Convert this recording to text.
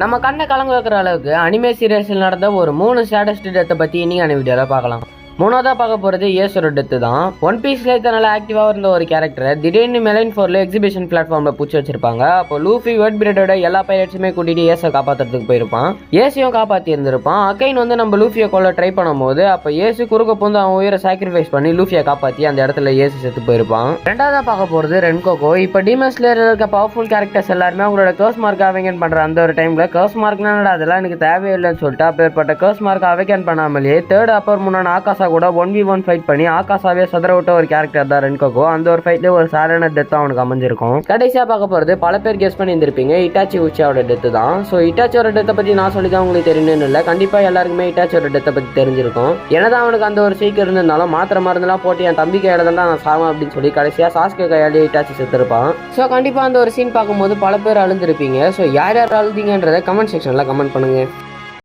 நம்ம கண்ணை கலங்க வைக்கிற அளவுக்கு அனிமே சீரியல்ஸில் நடந்த ஒரு 3 சேடஸ்ட் டெத்தை பற்றி இன்னைக்கு வீடியோவில் பார்க்கலாம். மூணாவதாக பார்க்க போகிறது ஏசோட டெத்து தான். ஒன் பீஸ்ல இதனால ஆக்டிவாக இருந்த ஒரு கேரக்டரை திடீர்னு மெலைன் 4ல எக்ஸிபிஷன் பிளாட்ஃபார்மில் பிடிச்சி வச்சிருப்பாங்க. அப்போ லூஃபி வேர்ட் பிரீடோட எல்லா பைரட்ஸுமே கூட்டிட்டு ஏசை காப்பாற்றுறதுக்கு போயிருப்பான். ஏசியும் காப்பாற்றி இருந்திருப்பான். அக்கைன் வந்து நம்ம லூஃபியை கொள்ள ட்ரை பண்ணும்போது அப்போ ஏசு குறுக்க போந்து அவன் உயிரை சாக்ரிஃபைஸ் பண்ணி லூஃபியை காப்பாற்றி அந்த இடத்துல ஏசு செத்து போயிருப்பான். ரெண்டாவதாக பார்க்க போகிறது ரென்கோகோ. இப்போ டீமன் ஸ்லேயரில் இருக்க பவர்ஃபுல் கேரக்டர்ஸ் எல்லாருமே அவங்களோட கர்ஸ் மார்க் அவேக்கன் பண்ணுற அந்த ஒரு டைமில் கர்ஸ் மார்க்னா அதெல்லாம் எனக்கு தேவையில்லைன்னு சொல்லிட்டு அப்பேற்பட்ட கர்ஸ் மார்க் அவேக்கன் பண்ணாமலேயே தேர்ட் அப்பர் முன்னாடி ஆகாசா கூட 1v1 ஃபைட் பண்ணி ஆகாசாவே சதற விட்ட ஒரு கேரக்டர் தான் ரென்கோகோ. அந்த ஒரு ஃபைட்ல ஒரு சாதாரண டெத் அவனுக்கு அமைஞ்சிருக்கும். கடைசியா பார்க்க போறது பல பேர் கெஸ் பண்ணி இருந்திருப்பீங்க, இட்டாச்சி உச்சியோட டெத்து தான். ஸோ இட்டாச்சியோட டெத்தை பத்தி நான் சொல்லி தான் உங்களுக்கு தெரியணும்னு இல்லை, கண்டிப்பா எல்லாருக்குமே இட்டாச்சியோட டெத்தை பத்தி தெரிஞ்சிருக்கும். என்னதான் அவனுக்கு அந்த ஒரு சீக்கிரம் இருந்திருந்தாலும் மாத்திர மருந்தெல்லாம் போட்டு என் தம்பி கையால தான் நான் சாவேன் அப்படின்னு சொல்லி கடைசியா சாஸ்கே கையாலே இட்டாச்சி செத்துருப்பான். ஸோ கண்டிப்பா அந்த ஒரு சீன் பார்க்கும்போது பல பேர் அழுந்திருப்பீங்க. ஸோ யார் யார் அழுதிங்கன்றதை கமெண்ட் செக்ஷன்ல கமெண்ட் பண்ணுங்க.